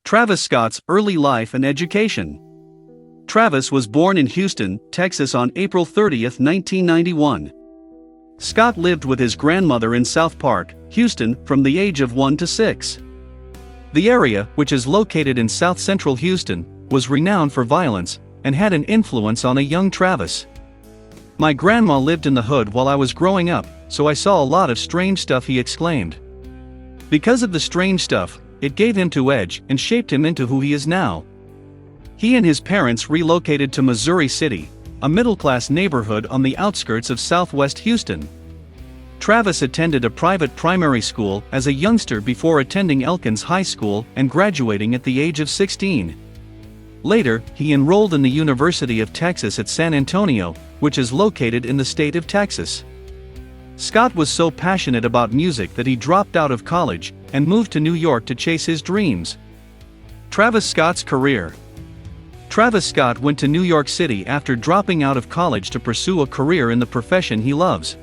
Travis Scott's early life and education. Travis was born in Houston, Texas on April 30, 1991. Scott lived with his grandmother in South Park, Houston, from the age of 1 to 6. The area, which is located in south-central Houston, was renowned for violence, and had an influence on a young Travis. "My grandma lived in the hood while I was growing up, so I saw a lot of strange stuff," he exclaimed. Because of the strange stuff, it gave him to edge and shaped him into who he is now. He and his parents relocated to Missouri City, a middle-class neighborhood on the outskirts of southwest Houston. Travis attended a private primary school as a youngster before attending Elkins High School and graduating at the age of 16. Later, he enrolled in the University of Texas at San Antonio, which is located in the state of Texas. Scott was so passionate about music that he dropped out of college and moved to New York to chase his dreams. Travis Scott's career. Travis Scott went to New York City after dropping out of college to pursue a career in the profession he loves.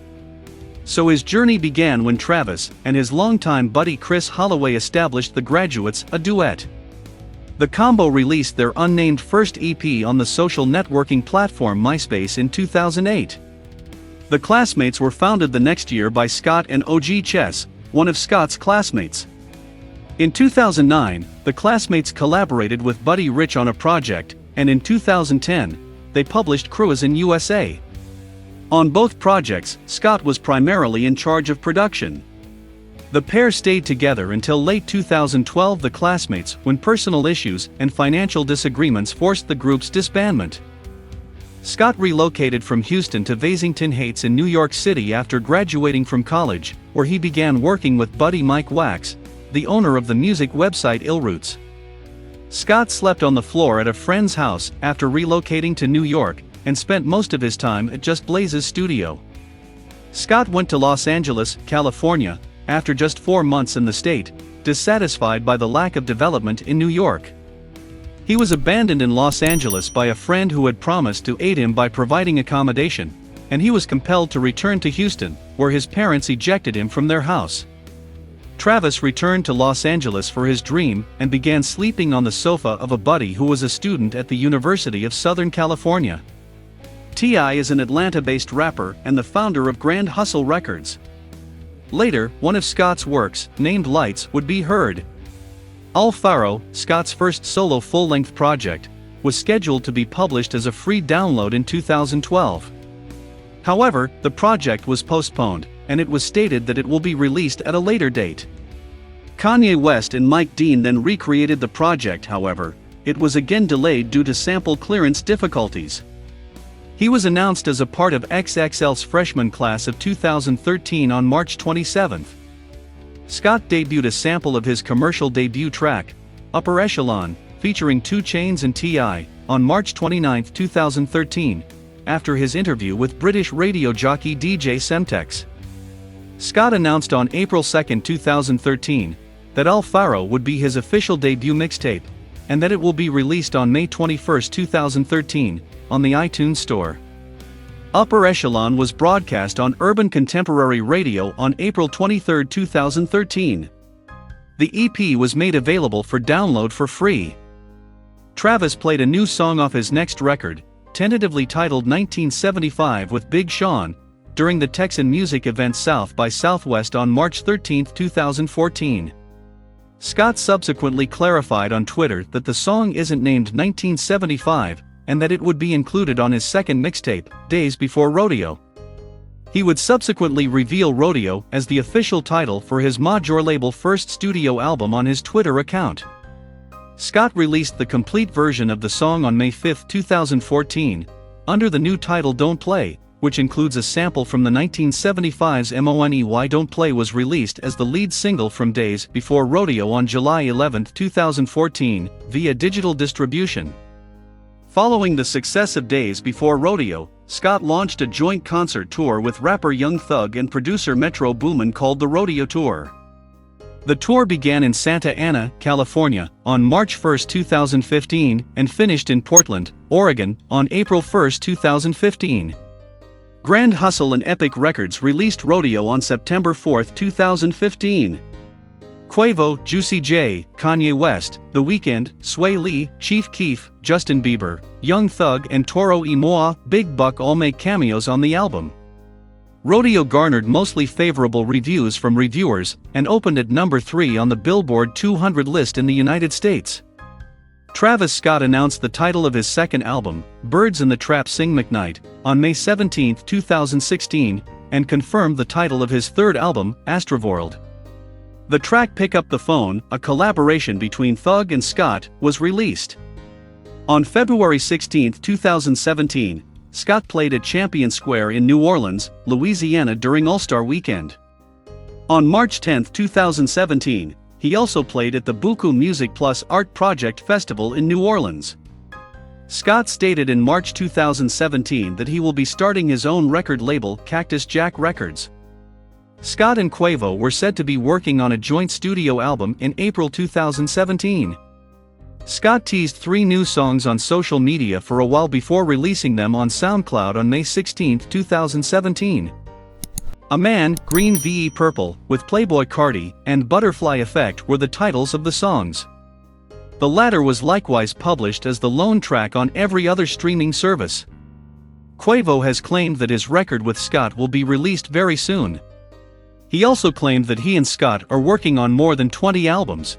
So his journey began when Travis and his longtime buddy Chris Holloway established The Graduates, a duet. The combo released their unnamed first EP on the social networking platform MySpace in 2008. The Classmates were founded the next year by Scott and OG Chess, one of Scott's classmates. In 2009, the Classmates collaborated with Buddy Rich on a project, and in 2010, they published Cruisin' USA. On both projects, Scott was primarily in charge of production. The pair stayed together until late 2012, the Classmates, when personal issues and financial disagreements forced the group's disbandment. Scott relocated from Houston to Vasington Heights in New York City after graduating from college, where he began working with buddy Mike Wax, the owner of the music website Illroots. Scott slept on the floor at a friend's house after relocating to New York, and spent most of his time at Just Blaze's studio. Scott went to Los Angeles, California, after just 4 months in the state, dissatisfied by the lack of development in New York. He was abandoned in Los Angeles by a friend who had promised to aid him by providing accommodation, and he was compelled to return to Houston, where his parents ejected him from their house. Travis returned to Los Angeles for his dream and began sleeping on the sofa of a buddy who was a student at the University of Southern California. T.I. is an Atlanta-based rapper and the founder of Grand Hustle Records. Later, one of Scott's works, named Lights, would be heard. Alfaro, Scott's first solo full-length project, was scheduled to be published as a free download in 2012. However, the project was postponed, and it was stated that it will be released at a later date. Kanye West and Mike Dean then recreated the project. However, it was again delayed due to sample clearance difficulties. He was announced as a part of XXL's freshman class of 2013 on March 27. Scott debuted a sample of his commercial debut track, Upper Echelon, featuring 2 Chainz and T.I., on March 29, 2013, after his interview with British radio jockey DJ Semtex. Scott announced on April 2, 2013, that Alfaro would be his official debut mixtape, and that it will be released on May 21, 2013, on the iTunes Store. Upper Echelon was broadcast on Urban Contemporary Radio on April 23, 2013. The EP was made available for download for free. Travis played a new song off his next record, tentatively titled 1975 with Big Sean, during the Texan music event South by Southwest on March 13, 2014. Scott subsequently clarified on Twitter that the song isn't named 1975, and that it would be included on his second mixtape, Days Before Rodeo. He would subsequently reveal Rodeo as the official title for his major label first studio album on his Twitter account. Scott released the complete version of the song on May 5, 2014, under the new title Don't Play, which includes a sample from the 1975's MONEY Don't Play. Was released as the lead single from Days Before Rodeo on July 11, 2014, via digital distribution. Following the success of Days Before Rodeo, Scott launched a joint concert tour with rapper Young Thug and producer Metro Boomin called the Rodeo Tour. The tour began in Santa Ana, California, on March 1, 2015, and finished in Portland, Oregon, on April 1, 2015. Grand Hustle and Epic Records released Rodeo on September 4, 2015. Quavo, Juicy J, Kanye West, The Weeknd, Sway Lee, Chief Keef, Justin Bieber, Young Thug and Toro y Moi, Big Buck all make cameos on the album. Rodeo garnered mostly favorable reviews from reviewers and opened at number 3 on the Billboard 200 list in the United States. Travis Scott announced the title of his second album, Birds in the Trap Sing McKnight, on May 17, 2016, and confirmed the title of his third album, Astroworld. The track Pick Up the Phone, a collaboration between Thug and Scott, was released. On February 16, 2017, Scott played at Champion Square in New Orleans, Louisiana during All-Star Weekend. On March 10, 2017, he also played at the Buku Music Plus Art Project Festival in New Orleans. Scott stated in March 2017 that he will be starting his own record label, Cactus Jack Records. Scott and Quavo were said to be working on a joint studio album in April 2017. Scott teased 3 new songs on social media for a while before releasing them on SoundCloud on May 16, 2017. A Man, Green v Purple, with Playboi Carti, and Butterfly Effect were the titles of the songs. The latter was likewise published as the lone track on every other streaming service. Quavo has claimed that his record with Scott will be released very soon. He also claimed that he and Scott are working on more than 20 albums.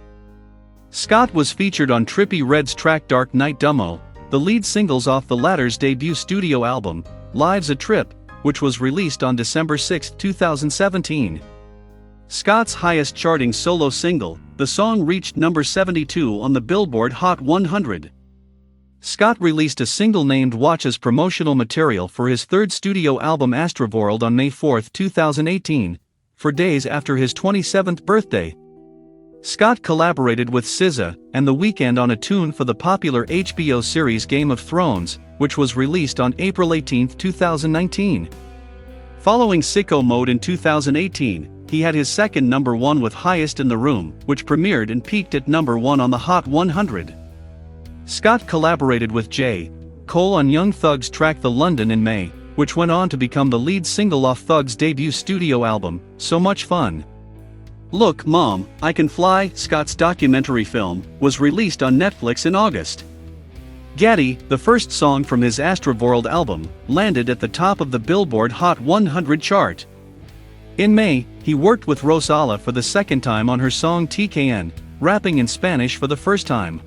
Scott was featured on Trippie Redd's track Dark Knight Dummo, the lead singles off the latter's debut studio album, Life's a Trip, which was released on December 6, 2017. Scott's highest charting solo single, the song reached number 72 on the Billboard Hot 100. Scott released a single named Watch as promotional material for his third studio album Astroworld on May 4, 2018, 4 days after his 27th birthday. Scott collaborated with SZA and The Weeknd on a tune for the popular HBO series Game of Thrones, which was released on April 18, 2019. Following Sicko Mode in 2018, he had his second number 1 with Highest in the Room, which premiered and peaked at number 1 on the Hot 100. Scott collaborated with J. Cole on Young Thug's track The London in May, which went on to become the lead single off Thug's debut studio album, So Much Fun. Look, Mom, I Can Fly, Scott's documentary film, was released on Netflix in August. Gaddy, the first song from his Astroworld album, landed at the top of the Billboard Hot 100 chart. In May, he worked with Rosala for the second time on her song TKN, rapping in Spanish for the first time.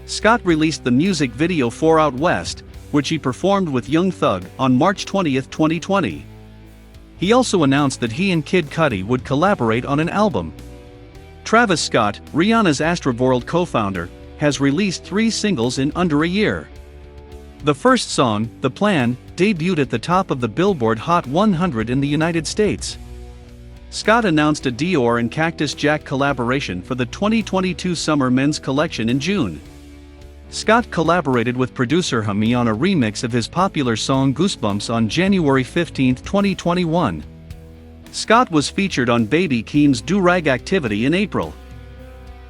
Scott released the music video for Out West, which he performed with Young Thug on March 20, 2020. He also announced that he and Kid Cudi would collaborate on an album. Travis Scott, Rihanna's Astroworld co-founder, has released 3 singles in under a year. The first song, The Plan, debuted at the top of the Billboard Hot 100 in the United States. Scott announced a Dior and Cactus Jack collaboration for the 2022 summer men's collection in June. Scott collaborated with producer Hami on a remix of his popular song Goosebumps on January 15, 2021. Scott was featured on Baby Keem's Do-Rag Activity in April.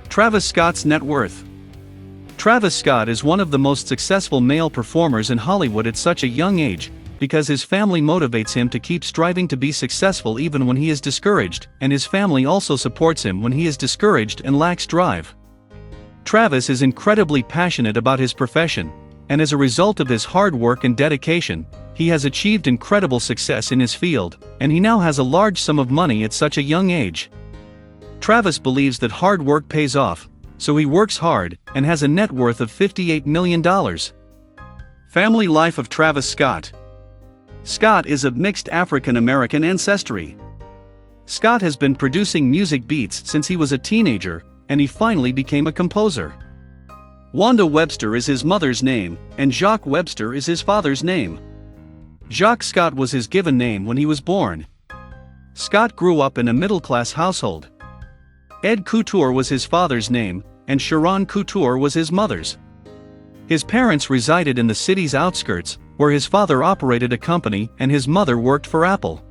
Travis Scott's net worth. Travis Scott is one of the most successful male performers in Hollywood at such a young age, because his family motivates him to keep striving to be successful even when he is discouraged, and his family also supports him when he is discouraged and lacks drive. Travis is incredibly passionate about his profession, and as a result of his hard work and dedication, he has achieved incredible success in his field, and he now has a large sum of money at such a young age. Travis believes that hard work pays off, so he works hard, and has a net worth of $58 million. Family life of Travis Scott. Scott is of mixed African-American ancestry. Scott has been producing music beats since he was a teenager, and he finally became a composer. Wanda Webster is his mother's name, and Jacques Webster is his father's name. Jacques Scott was his given name when he was born. Scott grew up in a middle-class household. Ed Couture was his father's name, and Sharon Couture was his mother's. His parents resided in the city's outskirts, where his father operated a company and his mother worked for Apple.